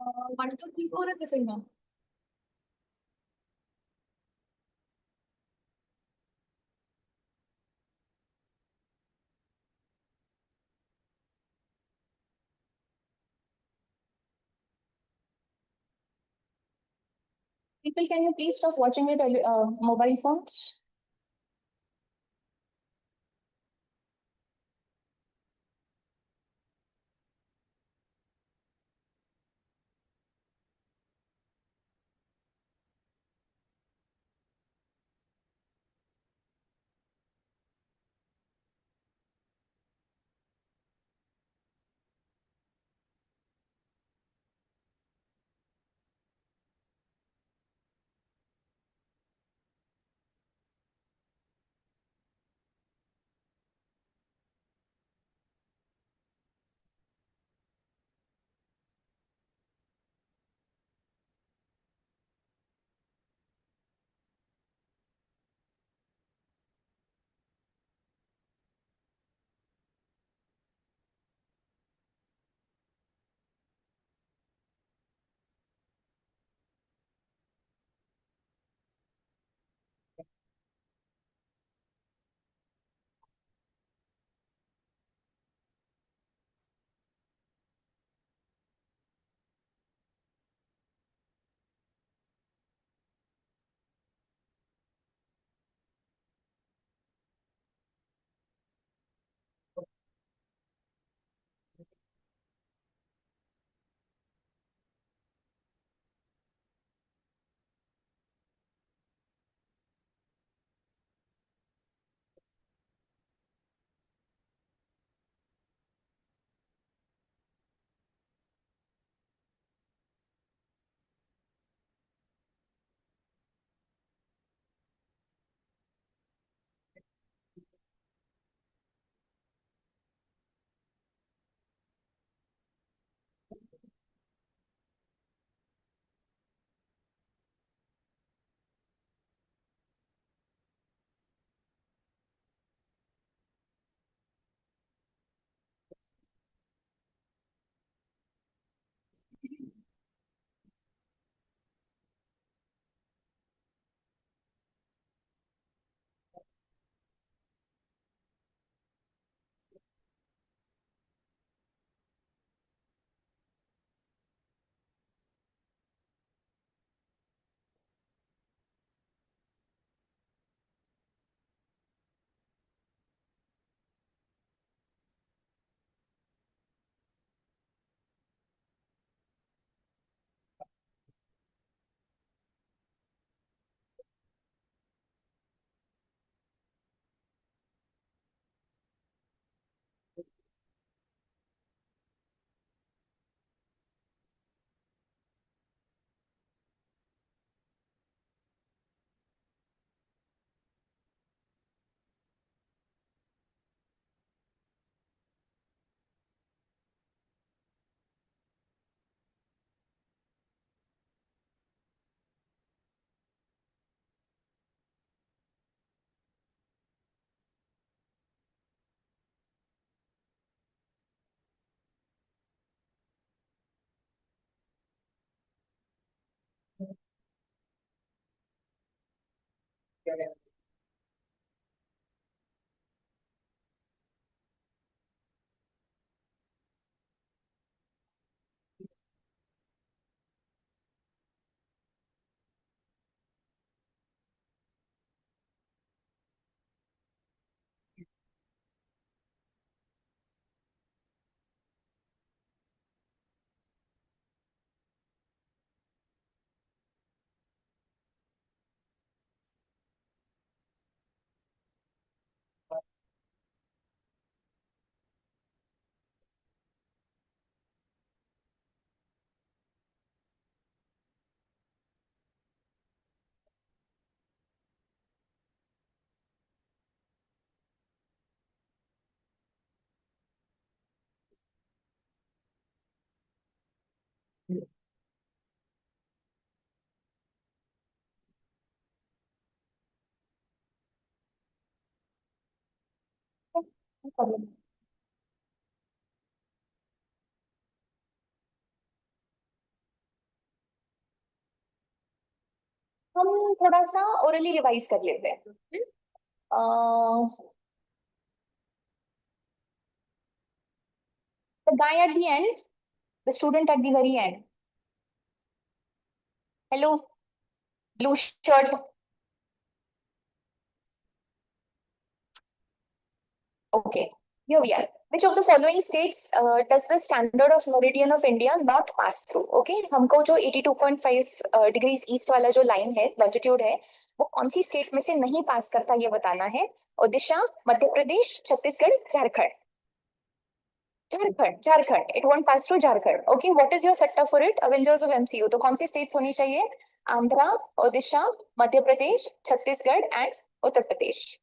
1, 2, 3, 4 at the same time. People, can you please stop watching your mobile phones? No problem. हम थोड़ा सा orally revise कर लेते हैं. The guy at the end, the student at the very end. Hello, blue shirt. Okay, here we are. Which of the following states does the standard of meridian of India not pass through? Okay, हमको जो 82.5 degrees east वाला जो line है, longitude है, वो कौन सी state में से नहीं pass करता ये बताना है. Odisha, Madhya Pradesh, Chhattisgarh, Jharkhand. Jharkhand. It won't pass through Jharkhand. Okay, what is your setup for it? Avengers of MCU. तो कौन सी states होनी चाहिए? Andhra, Odisha, Madhya Pradesh, Chhattisgarh and Uttar Pradesh.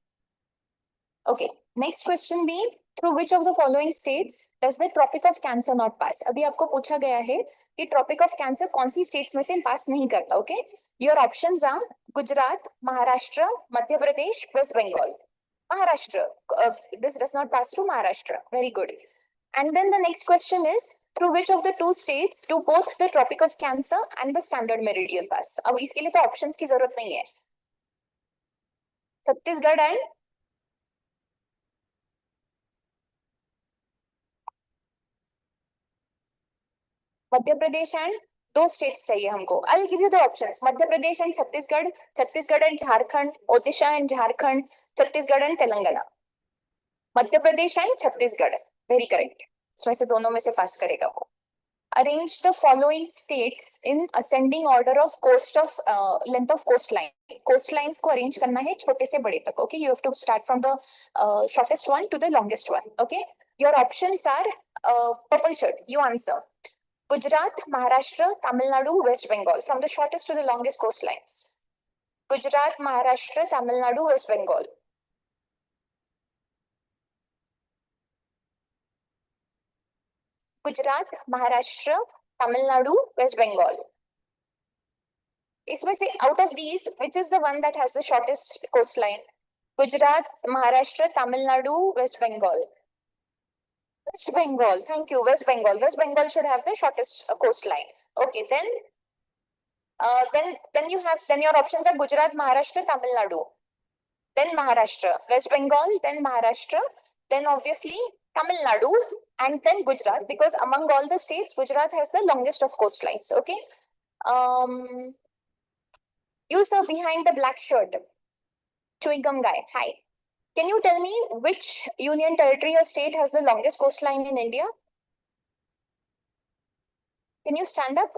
Okay, next question be through which of the following states does the Tropic of Cancer not pass? अभी आपको पूछा गया है कि Tropic of Cancer कौन सी states में से pass नहीं करता. Okay, your options are Gujarat, Maharashtra, Madhya Pradesh, West Bengal. Maharashtra, this does not pass through Maharashtra. Very good. And then the next question is through which of the two states do both the Tropic of Cancer and the Standard Meridian pass? अब इसके लिए तो options की जरूरत नहीं है. Chhattisgarh and Madhya Pradesh and दो states चाहिए हमको. I will give you the options. Madhya Pradesh and Chhattisgarh, Chhattisgarh and Jharkhand, Odisha and Jharkhand, Chhattisgarh and Telangana. Madhya Pradesh and Chhattisgarh. Very correct. इसमें से दोनों में से पास करेगा वो. Arrange the following states in ascending order of coast of length of coastline. Coastlines को arrange करना है छोटे से बड़े तक. Okay, you have to start from the shortest one to the longest one. Okay, your options are purple shirt. You answer. Gujarat, Maharashtra, Tamil Nadu, West Bengal. From the shortest to the longest coastlines. Gujarat, Maharashtra, Tamil Nadu, West Bengal. Gujarat, Maharashtra, Tamil Nadu, West Bengal. इसमें से out of these, which is the one that has the shortest coastline? Gujarat, Maharashtra, Tamil Nadu, West Bengal. West Bengal. Thank you. West Bengal. West Bengal should have the shortest coastline. Okay, then you have then your options are Gujarat, Maharashtra, Tamil Nadu. Then Maharashtra, West Bengal, then Maharashtra, then obviously Tamil Nadu, and then Gujarat, because among all the states, Gujarat has the longest of coastlines. Okay. You sir behind the black shirt, chewing gum guy. Hi. Can you tell me which union territory or state has the longest coastline in India? Can you stand up?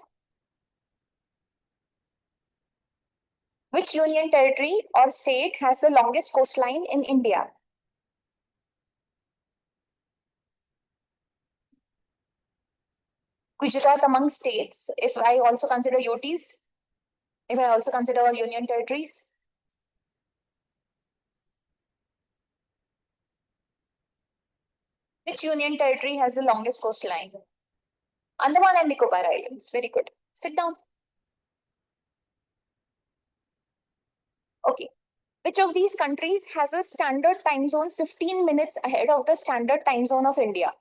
Which union territory or state has the longest coastline in India? Gujarat among states. If I also consider UTs, if I also consider all union territories. Which union territory has the longest coastline? Andaman and Nicobar Islands. Very good. Sit down. Okay. Which of these countries has a standard time zone 15 minutes ahead of the standard time zone of India?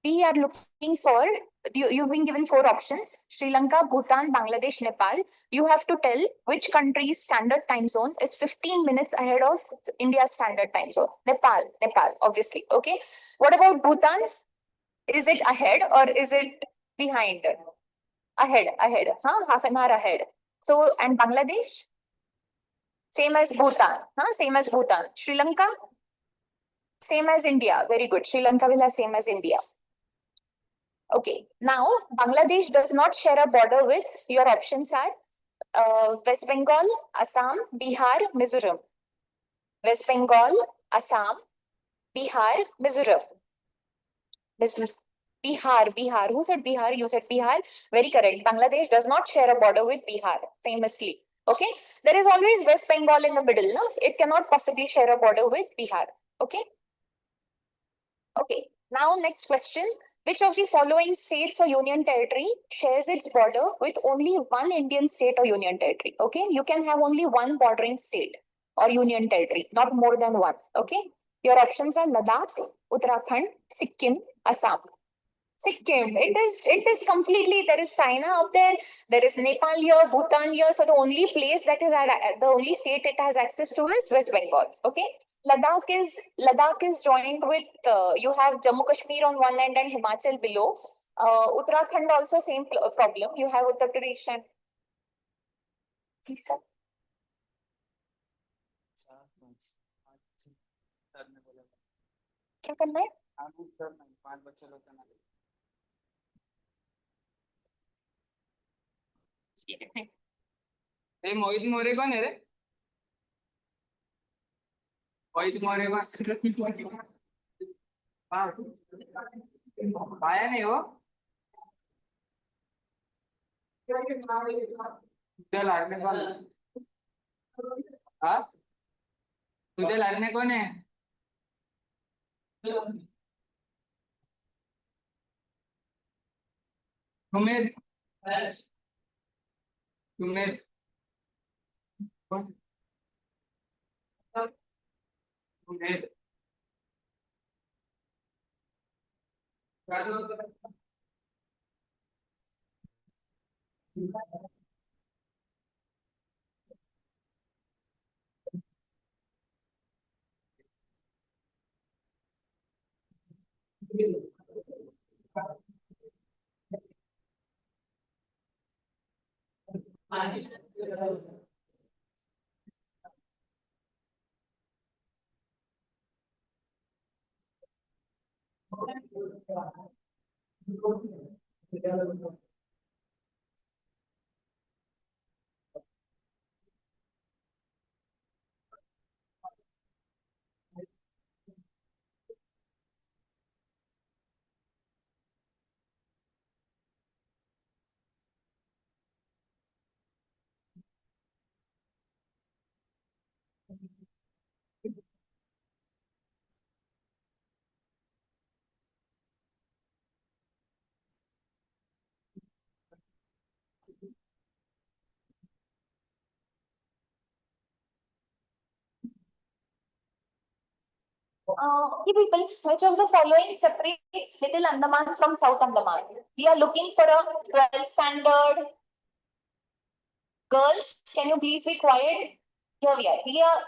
We are looking for, you've been given 4 options: Sri Lanka, Bhutan, Bangladesh, Nepal. You have to tell which country's standard time zone is 15 minutes ahead of India's standard time zone. Nepal, obviously. Okay. What about Bhutan? Is it ahead or is it behind? Ahead. Huh? Half an hour ahead. So, and Bangladesh? Same as Bhutan. Huh? Same as Bhutan. Sri Lanka? Same as India. Very good. Sri Lanka will have same as India. Okay, now Bangladesh does not share a border with, your options are West Bengal, Assam, Bihar, Mizoram. West Bengal, Assam, Bihar, Mizoram. Bihar. Who said Bihar? You said Bihar. Very correct. Bangladesh does not share a border with Bihar, famously. Okay, there is always West Bengal in the middle. No, it cannot possibly share a border with Bihar. Okay. Okay. Now, next question. Which of the following states or union territory shares its border with only one Indian state or union territory? Okay, you can have only one bordering state or union territory, not more than one. Okay, your options are Ladakh, Uttarakhand, Sikkim, Assam. Sikkim. It is completely, there is China up there is Nepal here, Bhutan here. So the only place that is the only state it has access to is West Bengal. Okay. Ladakh is joined with you have Jammu Kashmir on one end and Himachal below. Uttarakhand also same problem. You have Uttar Pradesh and ji sir. क्या करना है? मोहित मोरे कौन है रे? मोहित मोरे आया नहीं वो? तुझे लाने कौन है? हाँ? तुझे लाने कौन है? तुम्हें तुम्हें तुम्हें Okay, people, which of the following separates Little Andaman from South Andaman? We are looking for a 12th standard. Girls, can you please be quiet? Here we are.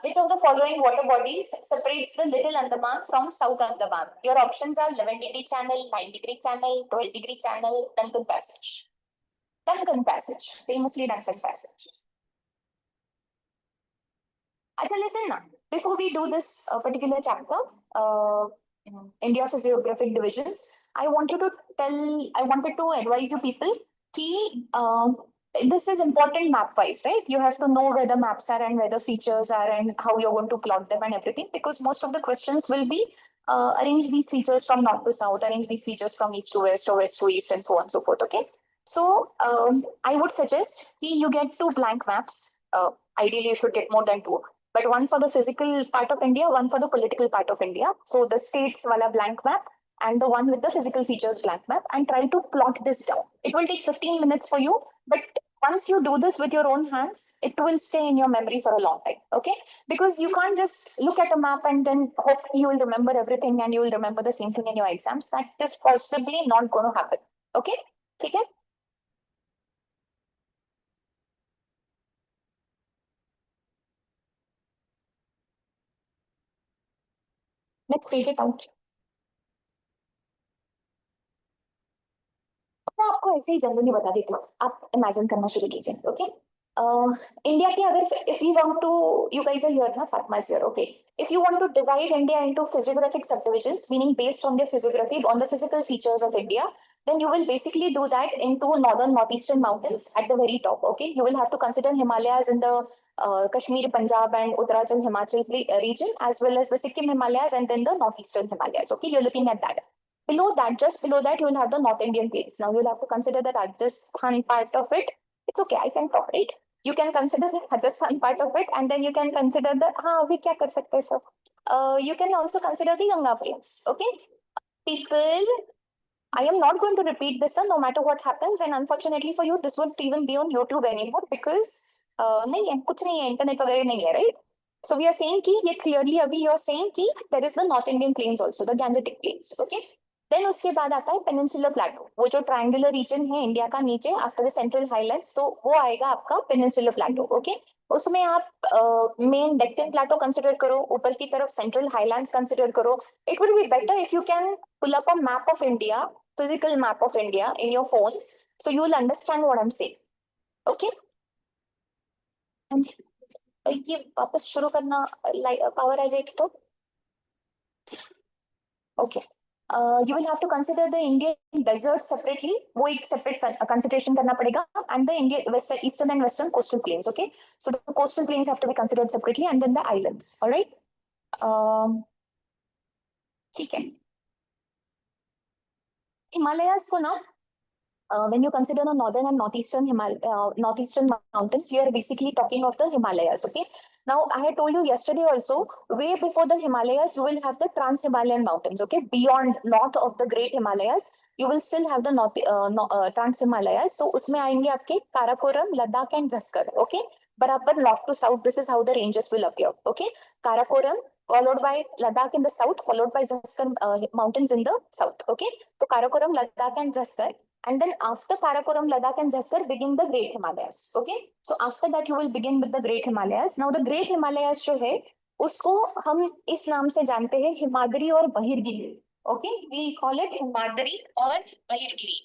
Which of the following water bodies separates the Little Andaman from South Andaman? Your options are 11-degree channel, 9-degree channel, 12-degree channel, Duncan Passage. Duncan Passage, famously Duncan Passage. Acha, listen now. Before we do this particular chapter, India Physiographic Divisions, I wanted to advise you people key this is important map wise, right? You have to know where the maps are and where the features are and how you're going to plot them and everything, because most of the questions will be arrange these features from north to south, arrange these features from east to west or west to east, and so on and so forth. Okay. So I would suggest you get 2 blank maps. Ideally, you should get more than 2. But one for the physical part of India, one for the political part of India. So the states wala blank map and the one with the physical features blank map, and try to plot this down. It will take 15 minutes for you, but once you do this with your own hands, it will stay in your memory for a long time. Okay? Because you can't just look at a map and then hope you will remember everything and you will remember the same thing in your exams. That is possibly not going to happen. Okay? Okay? Let's read it out. मैं आपको ऐसे ही generally बता देती हूँ, आप imagine करना शुरू कीजिए. ओके. इंडिया के अगर if you want to, you guys are here ना, Fatma is here. Okay. If you want to divide India into physiographic subdivisions, meaning based on the physiography, on the physical features of India, then you will basically do that into northern northeastern mountains at the very top. Okay. You will have to consider Himalayas in the Kashmir, Punjab and Uttarakhand, Himachal region, as well as the Sikkim Himalayas and then the northeastern Himalayas. Okay. You're looking at that. Below that, just below that, you will have the North Indian plains. Now you'll have to consider the Rajasthan part of it. It's okay, I can tolerate. You can consider the Rajasthan part of it, and then you can consider the we kya kar sakte sir? You can also consider the Ganga plains. Okay, people. I am not going to repeat this, sir, no matter what happens. And unfortunately for you, this won't even be on YouTube anymore because nahi hai, kuch nahi hai, internet वगैरह nahi hai, right? So we are saying कि ये clearly अभी you're saying कि there is the North Indian plains also, the Gangetic plains. Okay. Then उसके बाद आता है peninsular प्लेटो, वो जो ट्रायंगुलर रीजन है इंडिया का नीचे आफ्टर द सेंट्रल हाईलैंड्स, तो वो आएगा आपका पेनिनसुलर प्लेटो। ओके, उसमें आप मेन डेक्कन प्लेटो कंसिडर करो, ऊपर की तरफ सेंट्रल हाईलैंड्स कंसिडर करो। It would be better if you can pull up a map of India, physical map of India in your phones, so you will understand what I'm saying. Okay? हाँ जी, ये वापस शुरू करना, power आ जाएगी तो okay. You will have to consider the Indian desert separately, वो एक separate consideration करना पड़ेगा, and the Indian western, eastern and western coastal plains. Okay, so the coastal plains have to be considered separately, and then the islands. All right. ठीक है, हिमालयाज को ना, when you consider the northern and northeastern mountains, you are basically talking of the Himalayas. Okay. Now, I had told you yesterday also, way before the Himalayas, you will have the Trans-Himalayan mountains. Okay. Beyond north of the Great Himalayas, you will still have the Trans-Himalayas. So, उसमें आएंगे आपके Karakoram, Ladakh and Zanskar. Okay. बराबर north to south, this is how the ranges will appear. Okay. Karakoram, followed by Ladakh in the south, followed by Zanskar mountains in the south. Okay. So, Karakoram, Ladakh and Zanskar. And then after Karakoram, Ladakh and Zanskar begin the Great Himalayas. Okay. So after that you will begin with the Great Himalayas. Now the Great Himalayas जो है उसको हम इस नाम से जानते हैं, हिमाद्री और बहिरगिरी. Okay. We call it Himadri और बहिरगिरी.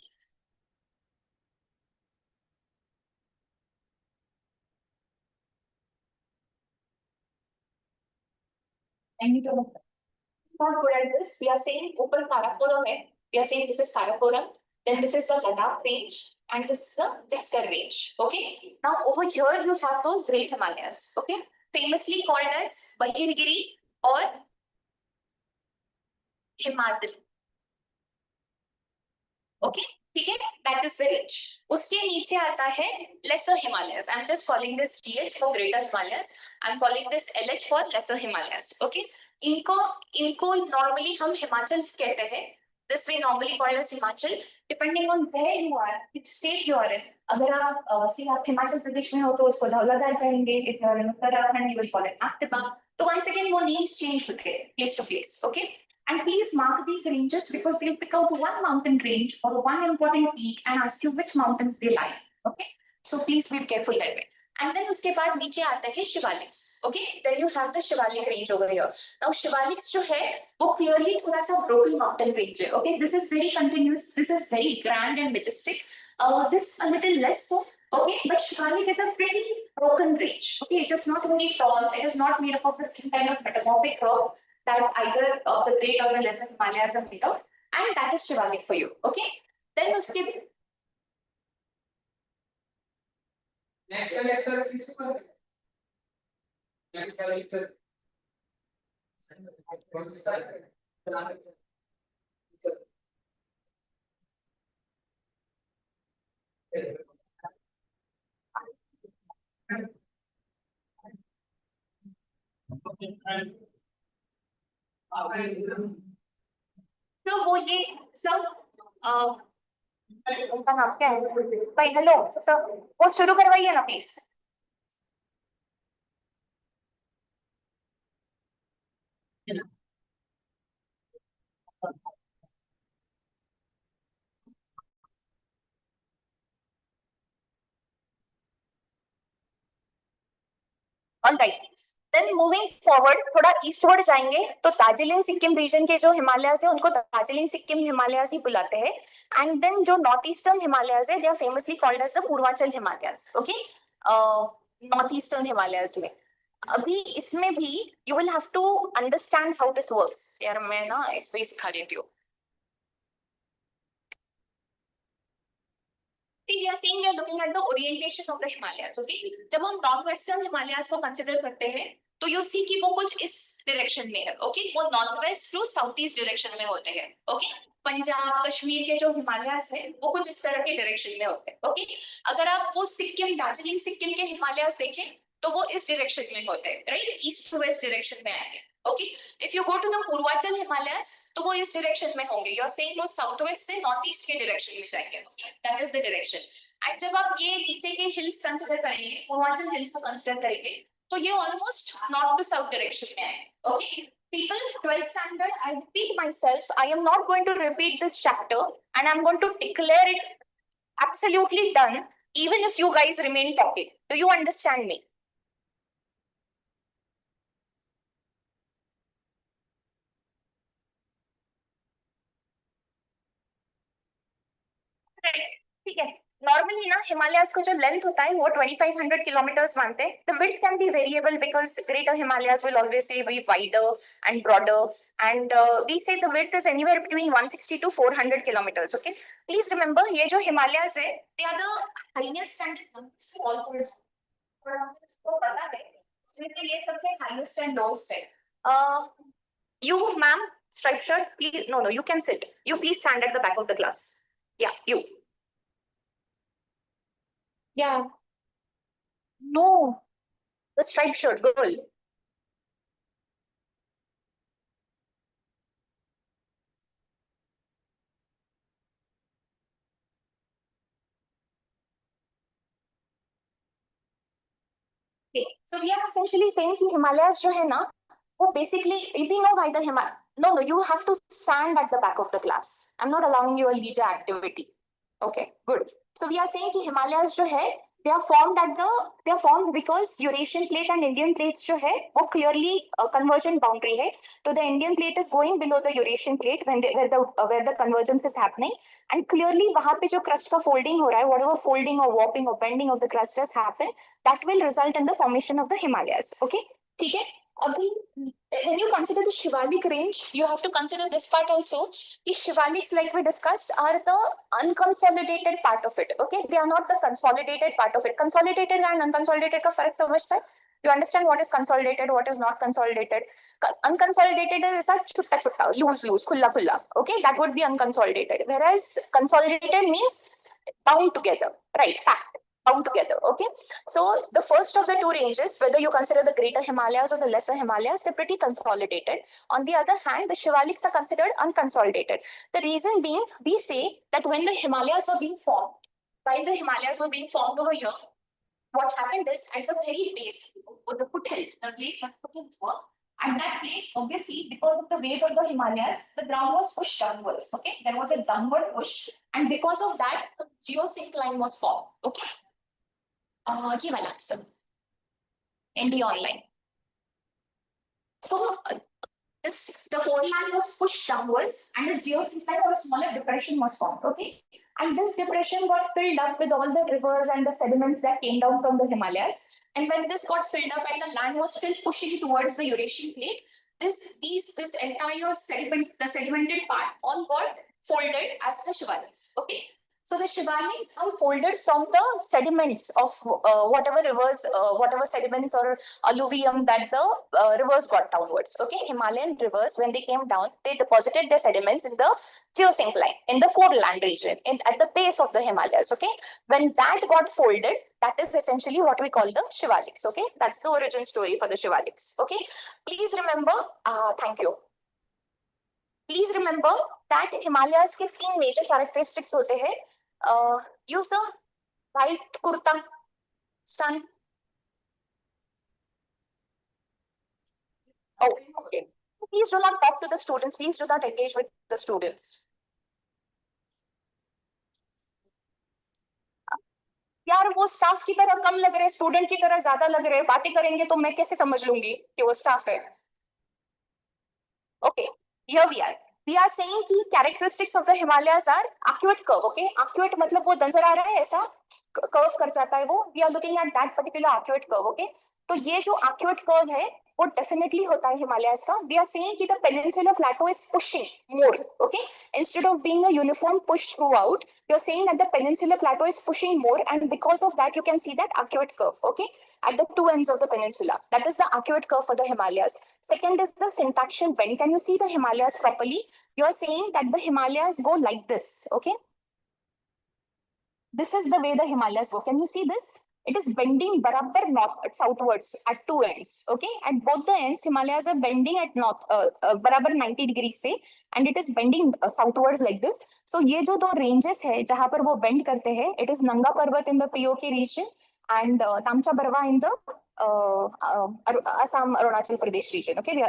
I need to not good at this. We are saying ऊपर काराकोरम है. We are saying this is Karakoram. Then this is the Ladakh range, and this is the Zanskar range. Okay. Now over here you have those Great Himalayas. Okay. Famously called as Bahirgiri or Himadri. Okay. ठीक है, that is the range. उसके नीचे आता है lesser Himalayas. I'm just calling this GH for Greater Himalayas. I'm calling this LH for lesser Himalayas. Okay. इनको normally हम हिमाचल कहते हैं. This we normally call as Himachal, depending on where you are, which state you are in. अगर आप हिमाचल प्रदेश में हो तो उसको धौलाधार कहेंगे. If you are in Uttarakhand, you will call it Aktiba. So once again, वो names change होते हैं place to place. Okay. And please mark these ranges because they'll pick out one mountain range or one important peak and ask you which mountains they lie. Okay. So please be careful that way. And then उसके बाद नीचे आता है Shivaliks. Okay. Then you have the Shivalik range over here. Now Shivaliks जो है वो clearly थोड़ा सा broken mountain range है. Okay. This is very continuous. This is very grand and majestic. This a little less so. Okay. But Shivalik is a pretty broken range. Okay. It is not very tall. It is not made up of the same kind of metamorphic rock that either the great or the lesser Himalayas are made of, and that is Shivalik for you. Okay. Then uske Next lecture, please. Next lecture. तो वो ये सब उनका नाम क्या है भाई? Hello sir, वो शुरू करवाइए ना please. Alright. Then moving forward थोड़ा ईस्टवर्ड जाएंगे तो दार्जिलिंग सिक्किम रीजन के जो हिमालयाज है उनको दार्जिलिंग सिक्किम हिमालयाज ही बुलाते हैं. एंड देन जो नॉर्थ ईस्टर्न हिमालयाज है they are famously called as the Purvanchal Himalayas. Okay. North eastern Himalayas में अभी इसमें भी you will have to understand how this works. यार मैं ना इस पे सिखा देती हूँ. we are saying we are looking at the orientation of the Himalayas. Okay. जब हम नॉर्थ वेस्टर्न हिमालयाज को कंसिडर करते हैं तो यू सी कि वो कुछ इस डायरेक्शन में है. ओके. वो north west through south east direction में होते हैं. ओके. पंजाब कश्मीर के जो हिमालयाज है वो कुछ इस तरह के डायरेक्शन में होते हैं. ओके. अगर आप वो सिक्किम दार्जिलिंग सिक्किम के हिमालयाज देखें तो वो इस डायरेक्शन में होते हैं. Right. East to west direction में आएंगे. Okay. If you go to the Purvanchal Himalayas तो वो इस डायरेक्शन में होंगे. यू आर सेइंग वो साउथ वेस्ट से नॉर्थ ईस्ट के डायरेक्शन में जाएंगे. That is the direction. And जब आप ये नीचे के हिल्स कंसीडर करेंगे, पूर्वांचल हिल्स को कंसीडर करेंगे तो ये almost north to south direction में आएंगे. Okay. People, 12th standard, I repeat myself, I am not going to repeat this chapter and I'm going to declare it absolutely done, even if you guys remain talking. Do you understand me? ठीक है. Normally ना हिमालयाज का जो length होता है वो 2500 kilometres मानते हैं. The width can be variable because greater Himalayas will always say be wider and broader, and we say the width is anywhere between 160 to 400 kilometers. Okay, please remember ये जो Himalayas है they are the highest and all over. इसको पता है इसलिए ये सबसे highest and lowest है. You ma'am, striped shirt, please. No, you can sit. You please stand at the back of the class. Yeah, you. Yeah. No, the striped shirt girl. Okay. So we are essentially saying कि Himalayas जो है ना, वो basically we know why the Himalaya. No, you have to stand at the back of the class. I'm not allowing you a leisure activity. Okay, good. So we are saying कि Himalayas जो है, they are formed because Eurasian plate and Indian plates जो है, वो clearly convergent boundary है. So the Indian plate is going below the Eurasian plate where the convergence is happening, and clearly वहाँ पे जो crust का folding हो रहा है, whatever folding or warping or bending of the crust has happened, that will result in the formation of the Himalayas. Okay, ठीक है. अभी when you consider the Shivalik range, you have to consider this part also. The Shivaliks, like we discussed, are the unconsolidated part of it. Okay, they are not the consolidated part of it. Consolidated and unconsolidated का फर्क समझता है? You understand what is consolidated, what is not consolidated? Unconsolidated is ऐसा छुट्टा छुट्टा, loose, खुल्ला खुल्ला. Okay, that would be unconsolidated. Whereas consolidated means bound together, right? Packed. Bound together. Okay, so the first of the two ranges, whether you consider the greater Himalayas or the lesser Himalayas, they're pretty consolidated. On the other hand, the Shivaliks are considered unconsolidated. The reason being, we say that when the Himalayas were being formed, while the Himalayas were being formed over here, what happened is at the very base, the foothills, the place where the foothills were, at that place, obviously, because of the weight of the Himalayas, the ground was pushed downwards. Okay, there was a downward push, and because of that, the geosyncline was formed. Okay. ये वाला सब NDA online. So the whole land was pushed downwards, and the geosyncline or a smaller depression was formed. Okay, and this depression got filled up with all the rivers and the sediments that came down from the Himalayas. And when this got filled up and the land was still pushing towards the Eurasian plate, this entire sediment, the sedimented part, all got folded as the Shivaliks. Okay. So the Shivaliks are folded from the sediments of whatever rivers, whatever sediments or alluvium that the rivers got downwards. Okay, Himalayan rivers, when they came down, they deposited their sediments in the geosyncline, in the foreland region, at the base of the Himalayas. Okay, when that got folded, that is essentially what we call the Shivaliks. Okay, that's the origin story for the Shivaliks. Okay, please remember, thank you. Please remember that Himalayas के 3 major characteristics होते हैं. You sir, white kurta, sun. Oh, okay. Please do not talk to the students. Please do not engage with the students. यार वो staff की तरह कम लग रहे, student की तरह ज्यादा लग रहे, बातें करेंगे तो मैं कैसे समझ लूंगी कि वो स्टाफ है. Okay, here we are. We are saying कि characteristics of the Himalayas are arcuate curve. Okay, arcuate मतलब वो नजर आ रहा है ऐसा curve कर जाता है वो. We are looking at that particular arcuate curve. Okay, तो ये जो arcuate curve है वो definitely होता है Himalayas का. We are saying कि the peninsular plateau is pushing more. Okay, instead of being a uniform push throughout, we are saying that the peninsular plateau is pushing more, and because of that you can see that arcuate curve. Okay, at the two ends of the peninsula. That is the arcuate curve for the Himalayas. Second is the syntaxial bend. Can you see the Himalayas properly? You are saying that the Himalayas go like this. Okay, this is the way the Himalayas go. Can you see this? It is bending barabar north southwards at two ends. Okay, at both the ends Himalayas are bending at north barabar 90 degrees से, and it is bending southwards like this. So ये जो दो ranges है जहाँ पर वो bend करते हैं, it is Nanga Parbat in the POK region and Tamcha Barwa in the Assam, Arunachal Pradesh region. Okay,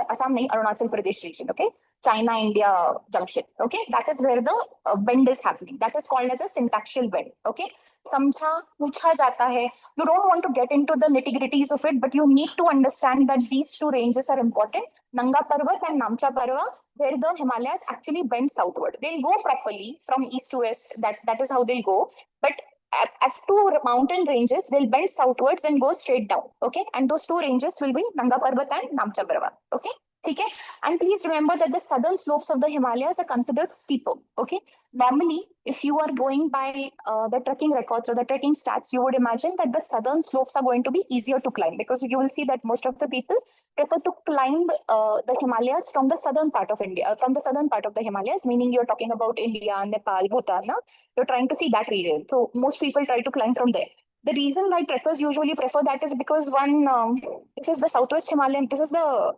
Assam, nahi, Arunachal Pradesh region. Okay, China India junction. Okay, that is where the bend is happening. That is called as a syntactial bend. Okay, समझा पूछा जाता है. You don't want to get into the nitty-gritties of it, but you need to understand that these two ranges are important. Nanga Parvat and Namcha Parvat, where the Himalayas actually bend southward. They'll go properly from east to west. That is how they'll go. But at two mountain ranges, they'll bend southwards and go straight down. Okay, and those two ranges will be Nanga Parbat and Namcha Parvat. Okay, okay. And please remember that the southern slopes of the Himalayas are considered steeper. Okay, normally, if you are going by the trekking records or the trekking stats, you would imagine that the southern slopes are going to be easier to climb, because you will see that most of the people prefer to climb the Himalayas from the southern part of India, from the southern part of the Himalayas, meaning you're talking about India, Nepal, Bhutan. Na? You're trying to see that region. So most people try to climb from there. The reason why trekkers usually prefer that is because one, this is the southwest Himalayan, this is the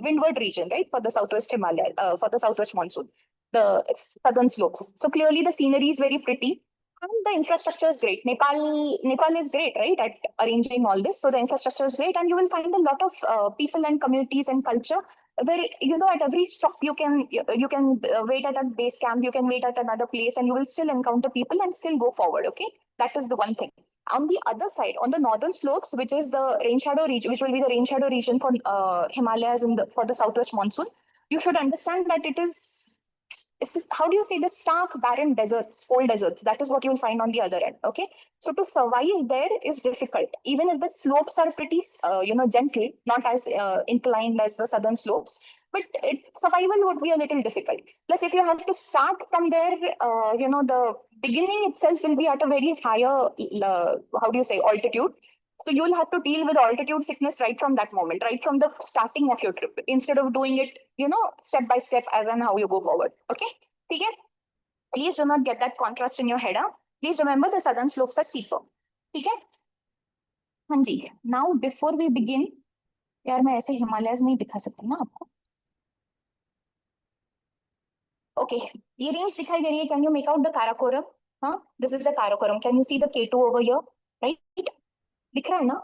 windward region, right, for the southwest Himalaya, for the southwest monsoon, the southern slopes. So clearly the scenery is very pretty. And the infrastructure is great. Nepal is great, right, at arranging all this. So the infrastructure is great, and you will find a lot of people and communities and culture where, you know, at every stop you can wait at a base camp, you can wait at another place, and you will still encounter people and still go forward. Okay, that is the one thing. On the other side, on the northern slopes, which is the rain shadow region, which will be the rain shadow region for Himalayas for the southwest monsoon, you should understand that it is, how do you say, the stark barren deserts, cold deserts. That is what you'll find on the other end. Okay, so to survive there is difficult, even if the slopes are pretty gentle, not as inclined as the southern slopes, but survival would be a little difficult. Plus, if you have to start from there, the beginning itself will be at a very higher how do you say, altitude. So you'll have to deal with altitude sickness right from that moment, right from the starting of your trip, instead of doing it, step by step as and how you go forward. Okay? Okay? Please do not get that contrast in your head. Huh? Please remember the southern slopes are steeper. Okay? हाँ जी. Now, before we begin, यार मैं ऐसे Himalayas नहीं दिखा सकती ना आपको. Okay, ये range दिखाई दे रही है. Can you make out the Karakoram? Huh? This is the Karakoram. Can you see the K2 over here? Right? दिख रहा है ना?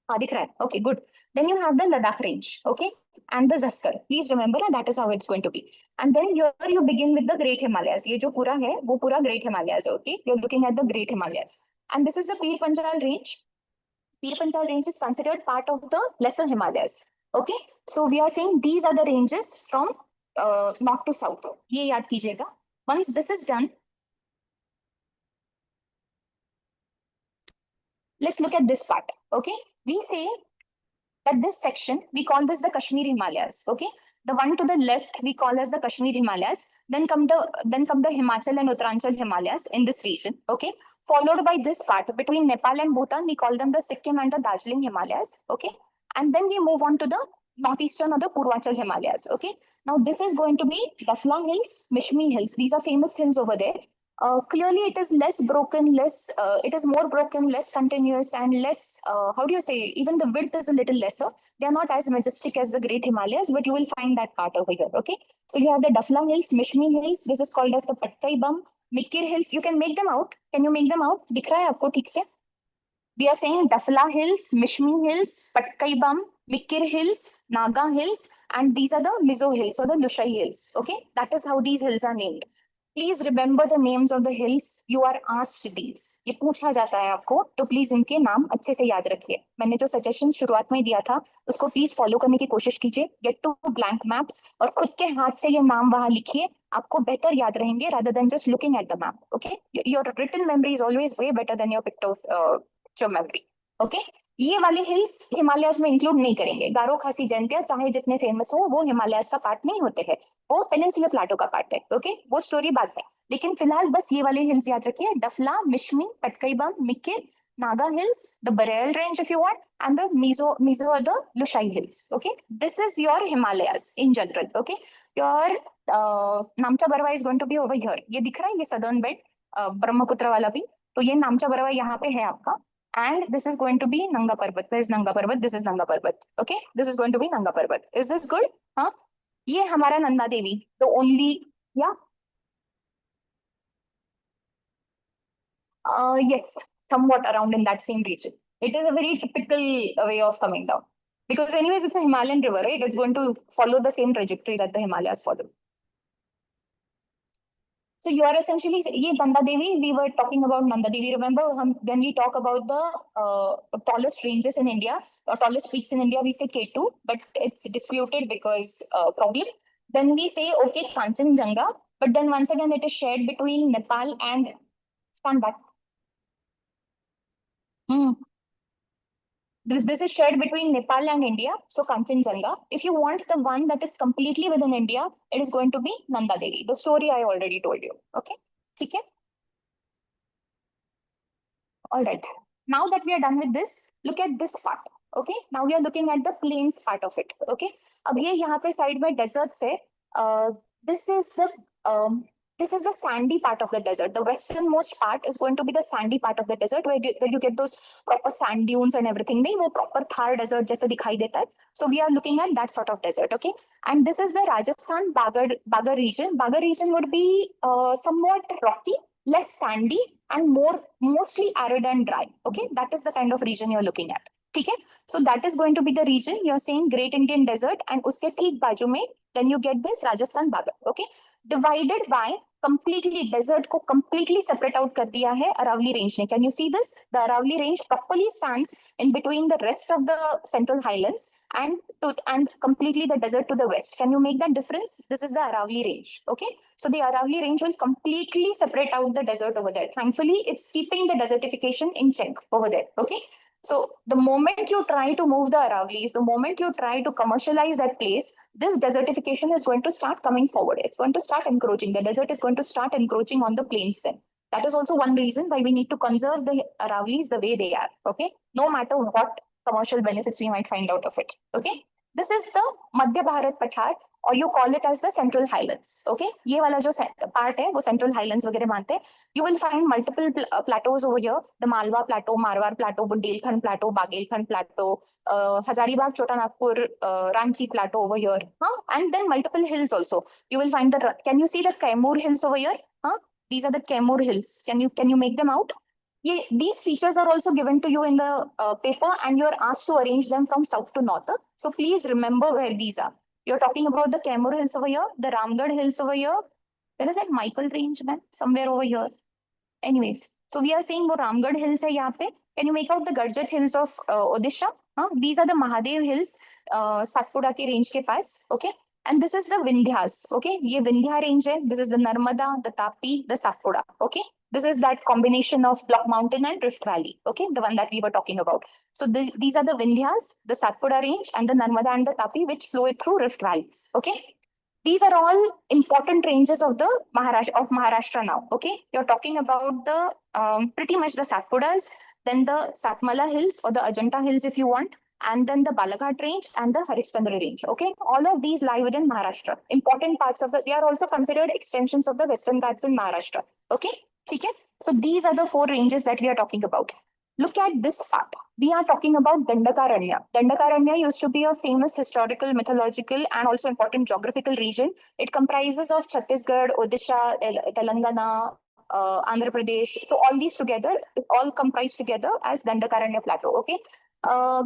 हाँ दिख रहा है. Okay, good. Then you have the Ladakh range. Okay, and the Zaskar. Please remember that is how it's going to be. And then here you begin with the Great Himalayas. ये जो पूरा है वो पूरा Great Himalayas है. Okay, you're looking at the Great Himalayas. And this is the Pir Panjal range. Pir Panjal range is considered part of the Lesser Himalayas. Okay, so we are saying these are the ranges from north to south. ये याद कीजिएगा. Once this is done, let's look at this part. Okay, we say that this section, we call this the Kashmir Himalayas. Okay, the one to the left we call as the Kashmir Himalayas. Then come the Himachal and Uttaranchal Himalayas in this region. Okay, followed by this part between Nepal and Bhutan, we call them the Sikkim and the Darjeeling Himalayas. Okay, and then we move on to the northeastern or the Purvachal Himalayas. Okay, now this is going to be Dafla Hills, Mishmi Hills. These are famous hills over there. Clearly, it is less broken, it is more broken, less continuous, and less, how do you say, even the width is a little lesser. They are not as majestic as the Great Himalayas, but you will find that part over here. Okay, so you have the Dafla Hills, Mishmi Hills. This is called as the Patkai Bum, Mikir Hills. You can make them out. Can you make them out? दिख रहा है आपको ठीक से? We are saying Dafla Hills, Mishmi Hills, Patkai Bum, Mikir Hills, Naga Hills, and these are the Mizo Hills or the Lushai Hills. Okay, that is how these hills are named. Please remember the names of the hills. You are asked these. ये पूछा जाता है आपको, तो please इनके नाम अच्छे से याद रखिए. मैंने जो सजेशन शुरुआत में दिया था उसको प्लीज फॉलो करने की कोशिश कीजिए. Get to blank maps और खुद के हाथ से ये नाम वहां लिखिए. आपको बेहतर याद रहेंगे rather than just looking at the map. Okay, your written memory is always way better than your picture memory. Okay, ये वाले हिल्स हिमालयस में इंक्लूड नहीं करेंगे. गारो खासी जयंतिया चाहे जितने फेमस हो, वो हिमालयस का पार्ट नहीं होते हैं. वो पेनिनसुलर प्लाटो का पार्ट है. ओके, वो स्टोरी बाद में. लेकिन फिलहाल बस ये वाले हिल्स याद रखिए. डफला, मिश्मी, पटकई बम, Mikir, Naga Hills, the Bareil Range if you want, and the Mizo or the Lushai Hills. Okay, this is your Himalayas in general. Okay, your Namcha Barwa is going to be over here. ये दिख रहा है, ये southern belt, Brahmaputra वाला भी. तो ये नामचा बरवा यहाँ पे है आपका. And this is going to be Nanga Parbat. Where is Nanga Parbat? This is Nanga Parbat. Okay, this is going to be Nanga Parbat. Is this good? Huh? ये हमारा Nanda Devi. The only, yeah. Yes, somewhat around in that same region. It is a very typical way of coming down. Because anyways, it's a Himalayan river, right? It's going to follow the same trajectory that the Himalayas follow. So you are essentially, ye Nanda Devi, we were talking about Nanda Devi. Remember when we talk about the tallest ranges in India, or tallest peaks in India, we say K2, but it's disputed because problem. Then we say, okay, Kanchenjunga, but then once again, it is shared between Nepal and, stand back. Hmm. This is shared between Nepal and India. So Kanchenjunga. If you want the one that is completely within India, it is going to be Nanda Devi. The story I already told you. Okay. Okay. All right. Now that we are done with this, look at this part. Okay. Now we are looking at the plains part of it. Okay. अब ये यहाँ पे side में desert से, this is the um, this is the sandy part of the desert. The westernmost part is going to be the sandy part of the desert where you get those proper sand dunes and everything. नहीं वो proper Thar desert जैसे दिखाई देता है. So we are looking at that sort of desert. Okay. And this is the Rajasthan Bagar region. Bagar region would be somewhat rocky, less sandy, and mostly arid and dry. Okay, that is the kind of region you're looking at. Okay, so that is going to be the region you're saying Great Indian Desert, and uske theek baaju mein, then you get this Rajasthan Bagar. Okay, divided by completely desert को completely separate out कर दिया है Aravalli range ने. Can you see this? The Aravalli range properly stands in between the rest of the Central Highlands and completely the desert to the west. Can you make that difference? This is the Aravalli range. Okay, so the Aravalli range will completely separate out the desert over there. Thankfully, it's keeping the desertification in check over there. Okay. So the moment you try to move the Aravallis, the moment you try to commercialize that place, this desertification is going to start coming forward. It's going to start encroaching. The desert is going to start encroaching on the plains then. That is also one reason why we need to conserve the Aravallis the way they are. Okay. No matter what commercial benefits we might find out of it. Okay. This is the Madhya Bharat Pathar, or you call it as the Central Highlands. Okay. ये वाला जो part है वो Central Highlands वगैरह मानते हैं. You will find multiple plateaus over here. The Malwa Plateau, Marwar Plateau, Bundelkhand Plateau, Bagelkhand Plateau, Hazaribagh, Chota Nagpur, Ranchi Plateau over here. Huh? And then multiple hills also. You will find the, can you see the Kaimur Hills over here? Huh? These are the Kaimur Hills. Can you make them out? Yeah, these features are also given to you in the paper, and you're asked to arrange them from south to north. So please remember where these are. You're talking about the Kaimur Hills over here, the Ramgarh Hills over here. There is that Michael range man somewhere over here. Anyways, so we are saying वो Ramgarh Hills है यहाँ पे. Can you make out the Garjat Hills of Odisha? These are the Mahadev Hills, Satpura के range के पास. Okay. And this is the Vindhyas. Okay. ये Vindhya range है. This is the Narmada, the Tapi, the Satpura. Okay. This is that combination of Block Mountain and Rift Valley. Okay. The one that we were talking about. So these are the Vindhyas, the Satpura range, and the Narmada and the Tapi, which flow through Rift Valleys. Okay. These are all important ranges of the Maharashtra now. Okay, you're talking about the pretty much the Satpuras, then the Satmala Hills or the Ajanta Hills if you want, and then the Balaghat range and the Harishchandra range. Okay, all of these lie within Maharashtra. Important parts of they are also considered extensions of the Western Ghats in Maharashtra. Okay, okay. So these are the four ranges that we are talking about. Look at this part. We are talking about Dandakaranya. Dandakaranya used to be a famous historical, mythological, and also important geographical region. It comprises of Chhattisgarh, Odisha, Telangana, Andhra Pradesh. So all these together, all comprised together as Dandakaranya Plateau. Okay.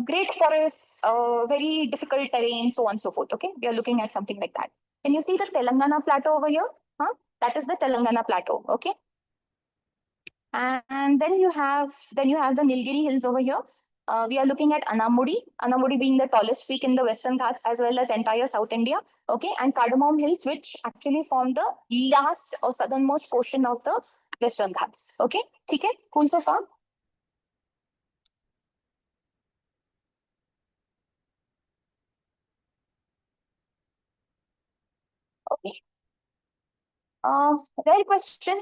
Great forests, very difficult terrain, so on and so forth. Okay. We are looking at something like that. Can you see the Telangana Plateau over here? Huh? That is the Telangana Plateau. Okay. And then you have the Nilgiri Hills over here. We are looking at Anamudi being the tallest peak in the Western Ghats as well as entire South India. Okay, and Cardamom Hills, which actually form the last or southernmost portion of the Western Ghats. Okay, okay, cool so far. Okay. Rare question,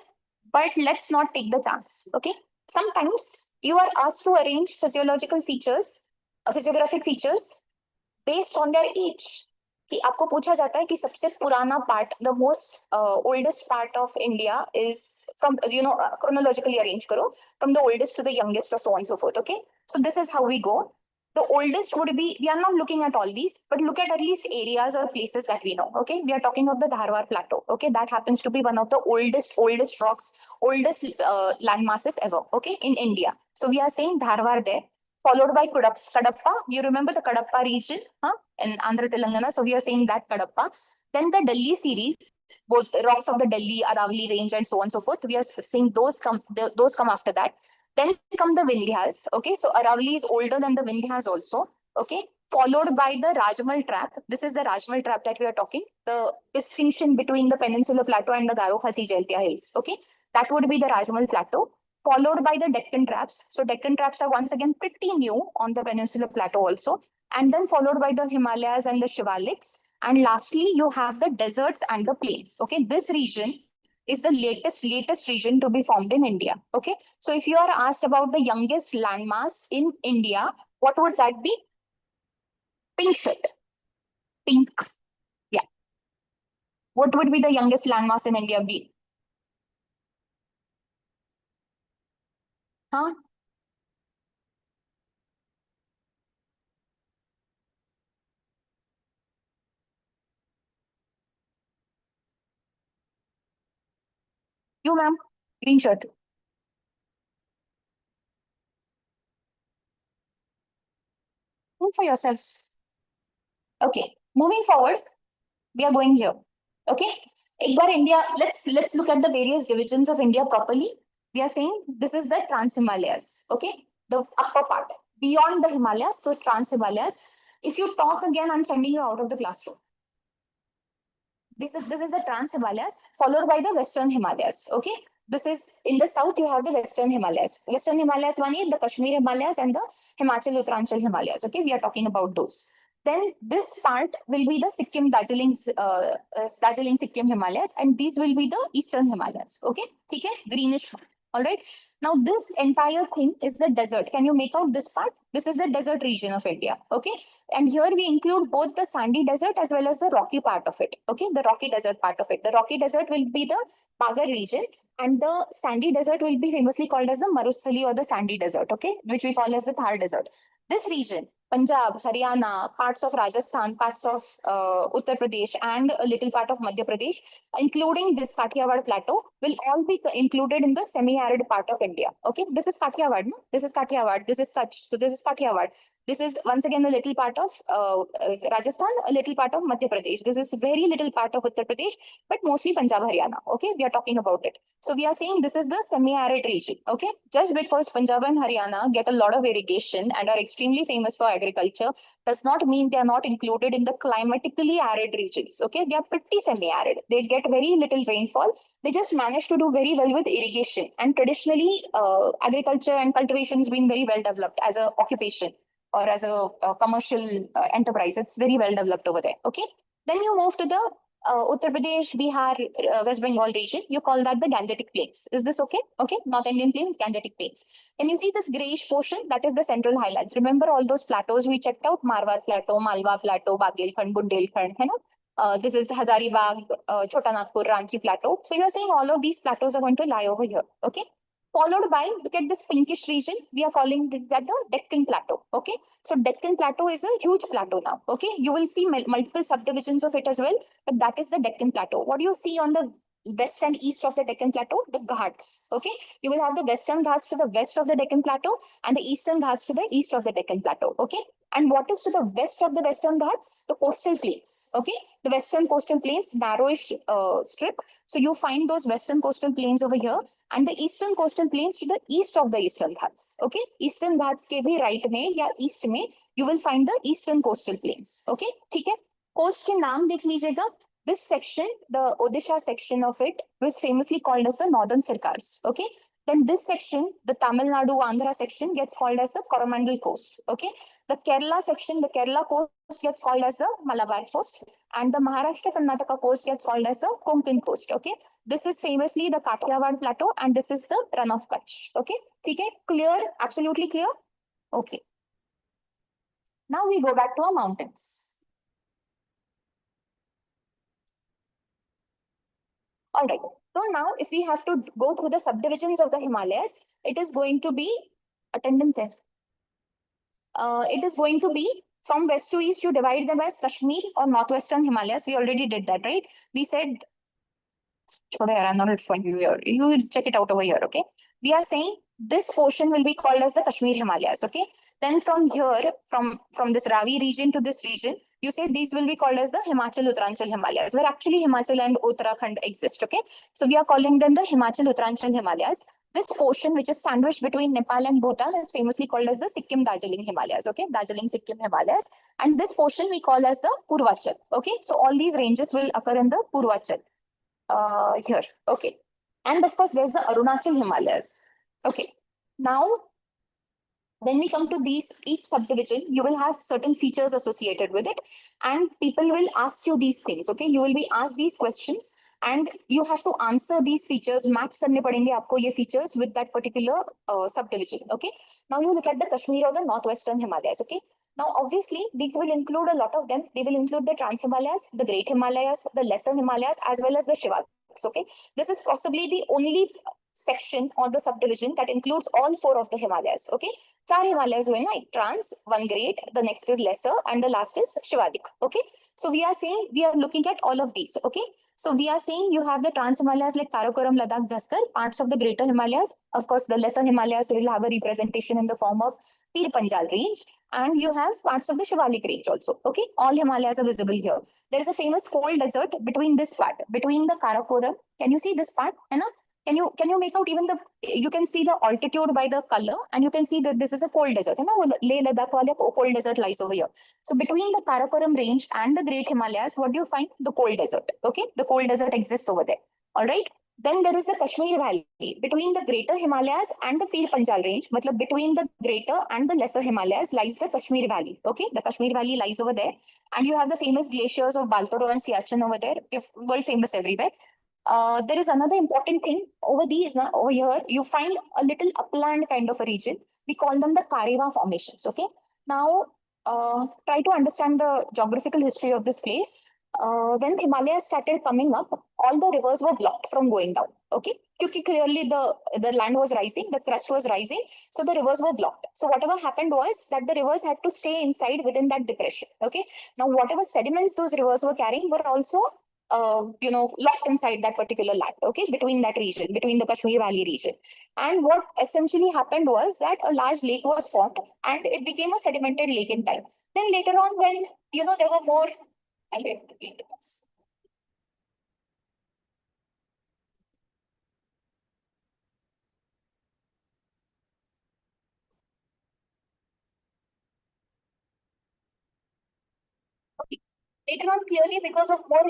but let's not take the chance. Okay. Sometimes you are asked to arrange physiographic features based on their age. कि आपको पूछा जाता है कि सबसे पुराना part, the most oldest part of India is from, chronologically arrange करो from the oldest to the youngest or so on and so forth. Okay. So this is how we go. The oldest would be, we are not looking at all these, but look at least areas or places that we know. Okay, we are talking of the Dharwar Plateau. Okay, that happens to be one of the oldest rocks, oldest land masses ever. Okay, in India. So we are saying Dharwar there. followed by Kadapa. You remember the Kadapa region, in Andhra Telangana. So we are saying that Kadapa. Then the Delhi series, both the rocks of the Delhi, Aravali range, and so on and so forth. We are seeing those come after that. Then come the Vindhyas. Okay, so Aravali is older than the Vindhyas also. Okay, followed by the Rajmal Trap. This is the Rajmal Trap that we are talking. The distinction between the Peninsular Plateau and the Garo Khasi Jaintia Hills. Okay, that would be the Rajmal Plateau, followed by the Deccan Traps. So Deccan Traps are once again pretty new on the Peninsular Plateau also. And then followed by the Himalayas and the Shivaliks. And lastly, you have the deserts and the plains. Okay, this region is the latest region to be formed in India. Okay, so if you are asked about the youngest landmass in India, what would that be? Pink shirt. Pink. Yeah. What would be the youngest landmass in India be? Huh? You, ma'am. Green shirt. Think for yourselves. Okay. Moving forward, we are going here. Okay. एक बार India, let's look at the various divisions of India properly. We are saying this is the Trans Himalayas. Okay. The upper part beyond the Himalayas. So Trans Himalayas. If you talk again, I'm sending you out of the classroom. This is the Trans Himalayas, followed by the Western Himalayas. Okay. This is in the south, you have the Western Himalayas. Western Himalayas, one is the Kashmir Himalayas and the Himachal Uttaranchal Himalayas. Okay, we are talking about those. Then this part will be the Sikkim, Darjeeling Sikkim Himalayas, and these will be the Eastern Himalayas. Okay, okay, greenish part. All right. Now this entire thing is the desert. Can you make out this part? This is the desert region of India. Okay. And here we include both the sandy desert as well as the rocky part of it. Okay. The rocky desert part of it. The rocky desert will be the Bagar region, and the sandy desert will be famously called as the Marusali or the sandy desert. Okay. Which we call as the Thar desert. This region, Punjab, Haryana, parts of Rajasthan, parts of Uttar Pradesh, and a little part of Madhya Pradesh, including this Kathiawar plateau, will all be included in the semi-arid part of India. Okay, this is Kathiawar, no? This is Kathiawar, this is Kutch, so this is Kathiawar. This is once again a little part of Rajasthan, a little part of Madhya Pradesh. This is very little part of Uttar Pradesh, but mostly Punjab, Haryana. Okay, we are talking about it. So we are saying this is the semi-arid region. Okay, just because Punjab and Haryana get a lot of irrigation and are extremely famous for agriculture does not mean they are not included in the climatically arid regions. Okay, they are pretty semi-arid. They get very little rainfall. They just manage to do very well with irrigation. And traditionally, agriculture and cultivation has been very well developed as an occupation or as a commercial enterprise. It's very well developed over there. Okay, then you move to the Uttar Pradesh, Bihar, West Bengal region. You call that the Gangetic Plains. Is this okay? Okay, North Indian Plains, Gangetic Plains. Can you see this grayish portion? That is the central highlands. Remember all those plateaus we checked out? Marwar Plateau, Malwa Plateau, Bagelkhand, Bundelkhand, hai na? This is Hazaribagh, Chota Nagpur, Ranchi Plateau. So you're saying all of these plateaus are going to lie over here. Okay. Followed by, look at this pinkish region. We are calling that the Deccan Plateau. Okay. So Deccan Plateau is a huge plateau now. Okay. You will see multiple subdivisions of it as well. But that is the Deccan Plateau. What do you see on the west and east of the Deccan Plateau? The Ghats. Okay. You will have the Western Ghats to the west of the Deccan Plateau and the Eastern Ghats to the east of the Deccan Plateau. Okay. And what is to the west of the Western Ghats? The coastal plains. Okay. The Western coastal plains, narrowish strip. So you find those Western coastal plains over here and the Eastern coastal plains to the east of the Eastern Ghats. Okay. Eastern Ghats ke bhi right mein ya east mein, you will find the Eastern coastal plains. Okay. ठीक है. Coast के नाम देख लीजिएगा. This section, the Odisha section of it, was famously called as the Northern Sirkars. Okay. Then this section, the Tamil Nadu Andhra section, gets called as the Coromandel Coast. Okay. The Kerala section, the Kerala coast gets called as the Malabar Coast, and the Maharashtra Karnataka coast gets called as the Konkan Coast. Okay. This is famously the Kathiawar Plateau, and this is the Run of Kutch. Okay. Okay. Clear? Absolutely clear? Okay. Now we go back to our mountains. All right. So now if we have to go through the subdivisions of the Himalayas, it is going to be attendance. It is going to be from west to east, you divide them as Kashmir or northwestern Himalayas. We already did that, right? We said, I'm not showing you here. You check it out over here, okay? We are saying This portion will be called as the Kashmir Himalayas. Okay. Then from here, from this Ravi region to this region, you say these will be called as the Himachal Uttaranchal Himalayas, where actually Himachal and Uttarakhand exist. Okay. So we are calling them the Himachal Uttaranchal Himalayas. This portion, which is sandwiched between Nepal and Bhutan, is famously called as the Sikkim Darjeeling Himalayas. Okay. Darjeeling Sikkim Himalayas. And this portion we call as the Purvachal. Okay. So all these ranges will occur in the Purvachal. Here. Okay. And of course, there's the Arunachal Himalayas. Okay. Now, when we come to each subdivision, you will have certain features associated with it, and people will ask you these things. Okay, you will be asked these questions, and you have to answer these features. Match करने पड़ेंगे आपको ये features with that particular subdivision. Okay. Now you look at the Kashmir or the Northwestern Himalayas. Okay. Now, obviously, these will include a lot of them. They will include the Trans Himalayas, the Great Himalayas, the Lesser Himalayas, as well as the Shivaliks. Okay. This is possibly the only section or the subdivision that includes all four of the Himalayas. Okay. Four Himalayas हुए ना, Trans, one Great, the next is Lesser, and the last is Shivalik. Okay. So we are saying we are looking at all of these. Okay. So we are saying you have the Trans Himalayas like Karakoram, Ladakh, Zaskar, parts of the Greater Himalayas. Of course, the Lesser Himalayas will have a representation in the form of Pir Panjal range, and you have parts of the Shivalik range also. Okay. All Himalayas are visible here. There is a famous cold desert between this part, between the Karakoram. Can you see this part? है ना? Can you make out even you can see the altitude by the color, and you can see that this is a cold desert. Leh Ladakh wale cold desert lies over here. So between the Karakoram range and the Great Himalayas, what do you find? The cold desert. Okay, the cold desert exists over there. All right. Then there is the Kashmir Valley. Between the Greater Himalayas and the Pir Panjal range, matlab between the Greater and the Lesser Himalayas lies the Kashmir Valley. Okay, the Kashmir Valley lies over there, and you have the famous glaciers of Baltoro and Siachen over there, world famous everywhere. There is another important thing over these. Over here, you find a little upland kind of a region. We call them the Karewa formations. Okay. Now, try to understand the geographical history of this place. When the Himalayas started coming up, all the rivers were blocked from going down. Okay. Because clearly the land was rising, the crust was rising, so the rivers were blocked. So whatever happened was that the rivers had to stay inside within that depression. Okay. Now, whatever sediments those rivers were carrying were also locked inside that particular land, okay, between that region, between the Kashmir Valley region. And what essentially happened was that a large lake was formed, and it became a sedimented lake in time. Then later on, when, there were more, I'll get the details. Later on, clearly, because of more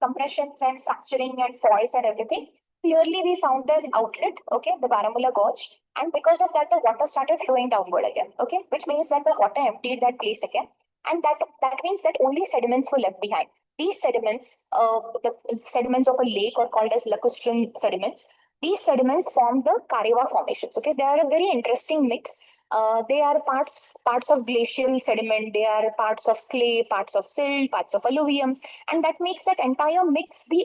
compressions and fracturing and faults and everything, clearly we found an outlet, okay, the Baramulla Gorge. And because of that, the water started flowing downward again, okay, which means that the water emptied that place again. And that means that only sediments were left behind. These sediments, the sediments of a lake, are called as lacustrine sediments. These sediments form the Karewa formations. Okay, they are a very interesting mix. They are parts of glacial sediment. They are parts of clay, parts of silt, parts of alluvium, and that makes that entire mix the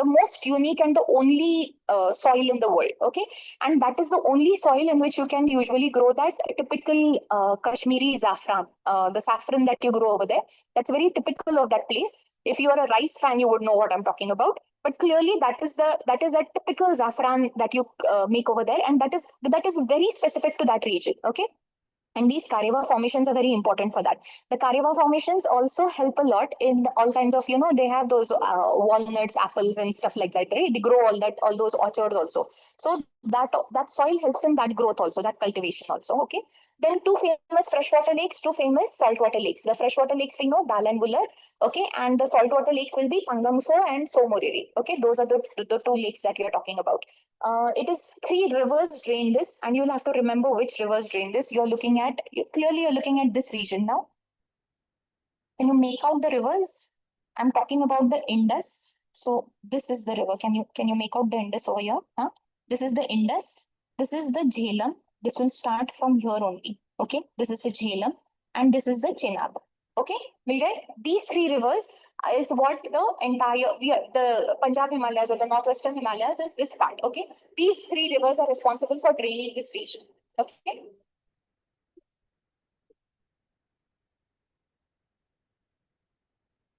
most unique and the only soil in the world. Okay, and that is the only soil in which you can usually grow that typical Kashmiri saffron, the saffron that you grow over there. That's very typical of that place. If you are a rice fan, you would know what I'm talking about. But clearly, that is that typical saffron that you make over there, and that is very specific to that region. Okay. And these Karewa formations are very important for that. The Karewa formations also help a lot in all kinds of, they have those walnuts, apples, and stuff like that, right? They grow all those orchards also. So that soil helps in that growth also, that cultivation also. Okay. Then two famous freshwater lakes, two famous saltwater lakes. The freshwater lakes we know, Dal and Buller. Okay. And the saltwater lakes will be Pangamso and Somoriri. Okay. Those are the two lakes that we are talking about. It is three rivers drain this, and you'll have to remember which rivers drain this. You're looking at this region now. Can you make out the rivers? I'm talking about the Indus. So this is the river. Can you make out the Indus over here? Huh? This is the Indus. This is the Jhelum. This will start from here only. Okay, this is the Jhelum, and this is the Chenab. Okay, these three rivers is what the Punjab Himalayas or the Northwestern Himalayas is this part. Okay, these three rivers are responsible for draining this region. Okay.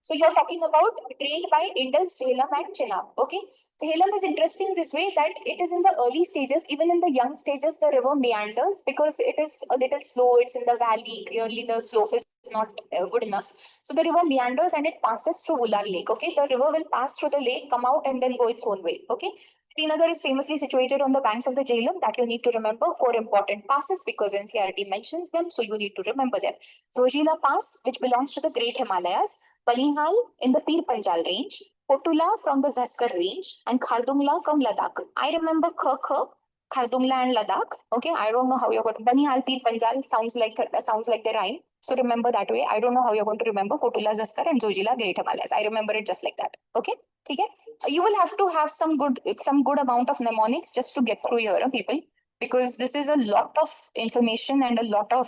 So you're talking about drained by Indus, Jhelum and Chenab. Okay. Jhelum is interesting this way that it is in the early stages, even in the young stages, the river meanders because it is a little slow. It's in the valley. Clearly, the slope is not good enough. So the river meanders and it passes through Vular Lake. Okay. The river will pass through the lake, come out, and then go its own way. Okay. Srinagar is famously situated on the banks of the Jhelum. That you need to remember. Four important passes because NCERT mentions them, so you need to remember them. Zojila Pass, which belongs to the Great Himalayas, Balinghal in the Pir Panjal range, Potula from the Zaskar range, and Khardungla from Ladakh. I remember Khardungla and Ladakh. Okay, I don't know how you're going to. Balinghal, Pir Panjal sounds like they rhyme. So remember that way. I don't know how you're going to remember Potula, Zaskar, and Zojila, Great Himalayas. I remember it just like that. Okay. Okay. You will have to have some good amount of mnemonics just to get through here, people, because this is a lot of information and a lot of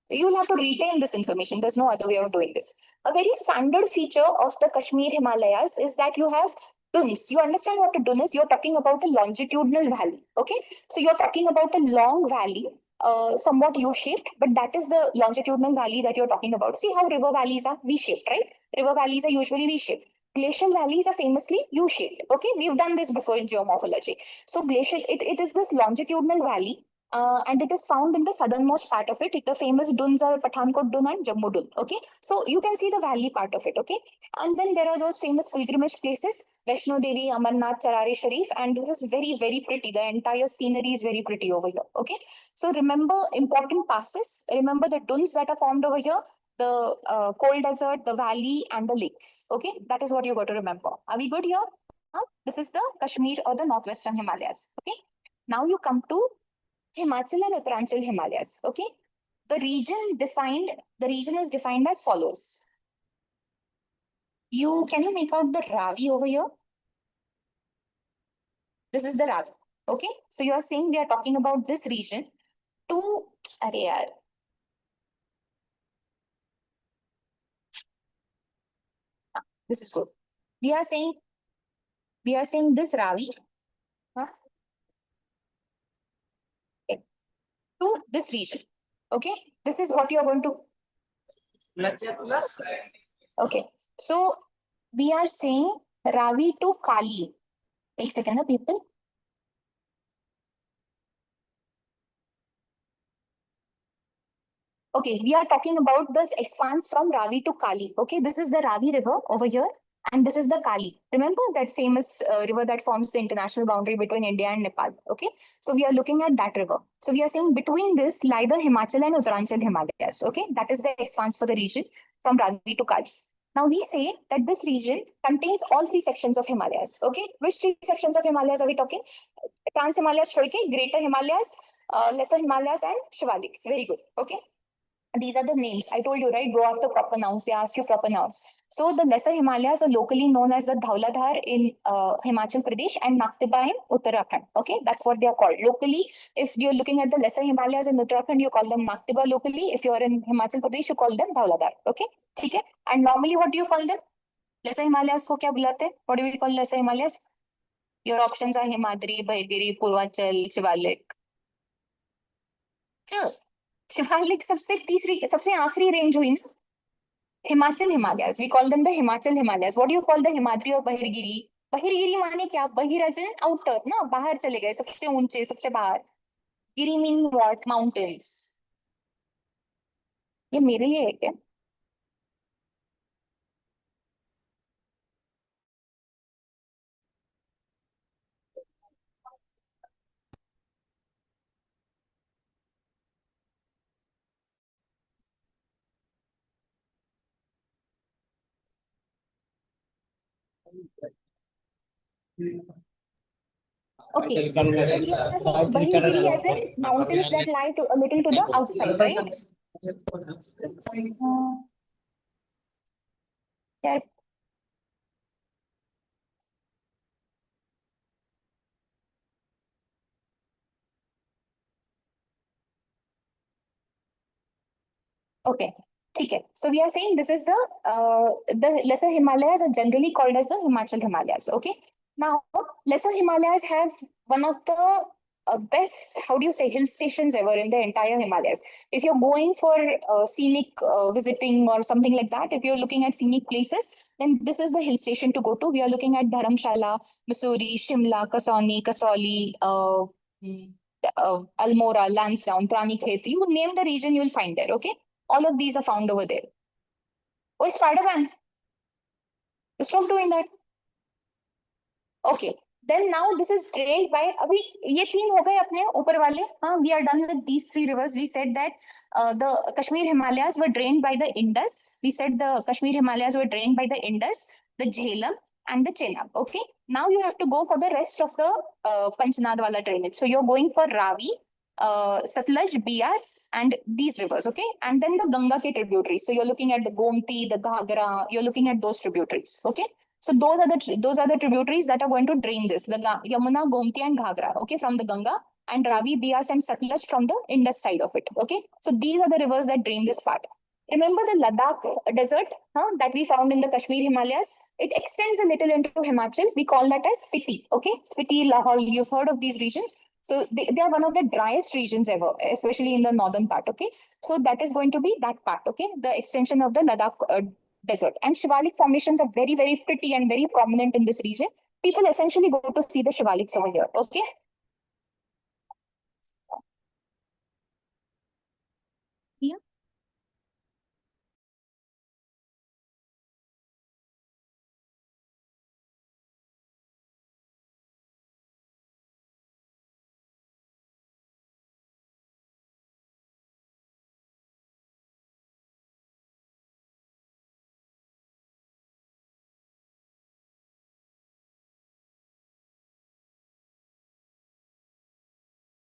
you will have to retain this information. There's no other way of doing this. A very standard feature of the Kashmir Himalayas is that you have dunes. You understand what a dune is? You're talking about a longitudinal valley. Okay, so you're talking about a long valley, somewhat U-shaped, but that is the longitudinal valley that you're talking about. See how river valleys are V-shaped, right? River valleys are usually V-shaped. Glacial valleys are famously U-shaped. Okay, we've done this before in geomorphology. So glacial, it is this longitudinal valley, and it is found in the southernmost part of it. The famous dunes are Pathankot Dun and Jammu Dun. Okay, so you can see the valley part of it. Okay, and then there are those famous pilgrimage places, Vaishno Devi, Amarnath, Charari Sharif, and this is very, very pretty. The entire scenery is very pretty over here. Okay, so remember important passes. Remember the dunes that are formed over here, the cold desert, the valley, and the lakes. Okay, that is what you got to remember. Are we good here? This is the Kashmir or the Northwestern Himalayas. Okay, now you come to Himachal and Uttaranchal Himalayas. Okay, the region is defined as follows. Can you make out the Ravi over here? This is the Ravi. Okay, so you are saying we are talking about this region. This is good. We are saying this Ravi, huh, to this region. Okay, this is what you are going to. Okay, so we are saying Ravi to Kali. Take a second, people. Okay, we are talking about this expanse from Ravi to Kali. Okay, this is the Ravi river over here, and this is the Kali. Remember that famous river that forms the international boundary between India and Nepal. Okay, so we are looking at that river. So we are saying between this lie the Himachal and Uttaranchal Himalayas. Okay, that is the expanse for the region from Ravi to Kali. Now we say that this region contains all three sections of Himalayas. Okay, which three sections of Himalayas are we talking? Trans Himalayas, Greater Himalayas, Lesser Himalayas, and Shivaliks. Very good. Okay. These are the names. I told you, right? Go after proper nouns. They ask you proper nouns. So the Lesser Himalayas are locally known as the Dhauladhar in Himachal Pradesh and Naktiba in Uttarakhand. Okay, that's what they are called. Locally, if you're looking at the Lesser Himalayas in Uttarakhand, you call them Naktiba locally. If you're in Himachal Pradesh, you call them Dhauladhar. Okay, okay. And normally, what do you call them? Lesser Himalayas ko kya bulate? What do we call Lesser Himalayas? Your options are Himadri, Bahagiri, Purvanchal, Shivalik. So, Shivalik सबसे आखिरी range हुई ना Himachal Himalayas we call them the Himachal Himalayas what do you call the Himadri और बहिरगिरी बहिरगिरी माने क्या बहिर as in outer ना बाहर चले गए सबसे ऊंचे सबसे बाहर गिरी मीन व्हाट माउंटेन्स ये मेरे लिए है क्या Okay, so we are saying Bahirgiri as in mountains that lie to a little to the outside, right? Yeah. Okay. Okay. So we are saying this is the lesser Himalayas are generally called as the Himachal Himalayas. Okay. Now, lesser Himalayas have one of the best, how do you say, hill stations ever in the entire Himalayas. If you're going for scenic visiting or something like that, if you're looking at scenic places, then this is the hill station to go to. We are looking at Dharamshala, Mussoorie, Shimla, Kasauli, Almora, Lansdowne, Ranikhet. You name the region, you'll find there. Okay, all of these are found over there. Oh, Spider-Man, stop doing that. Okay, then now this is drained by अभी ये तीन हो गए अपने ऊपर वाले. We are done with these three rivers. We said that the Kashmir Himalayas were drained by the Indus. We said the Kashmir Himalayas were drained by the Indus, the Jhelum, and the Chenab. Okay, now you have to go for the rest of the Panchanad wala drainage. So you're going for Ravi, Satluj, Bias, and these rivers. Okay, and then the Ganga ke tributaries. So you're looking at the Gomti, the Ghagra. You're looking at those tributaries. Okay. So those are the tributaries that are going to drain this, the Yamuna, Gomti, and Ghagra, okay, from the Ganga, and Ravi, Bias, and Satluj from the Indus side of it, okay. So these are the rivers that drain this part. Remember the Ladakh desert that we found in the Kashmir Himalayas? It extends a little into Himachal. We call that as Spiti, okay. Spiti, Lahaul, you've heard of these regions. So they are one of the driest regions ever, especially in the northern part, okay. So that is going to be that part, okay, the extension of the Ladakh desert. And Shivalik formations are very, very pretty and very prominent in this region. People essentially go to see the Shivaliks over here. Okay.